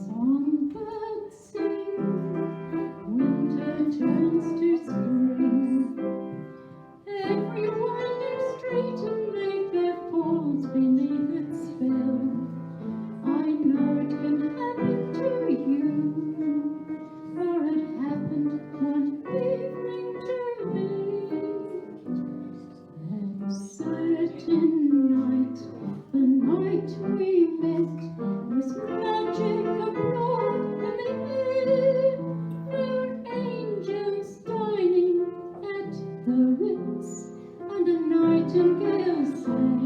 Songbirds sing, winter turns to spring. Every winding street and Mayfair falls beneath its spell. I know it can happen to you, for it happened one evening to me. That certain night, the night we met, was magic abroad in the air. There were angels dining at the Ritz, and a nightingale sang.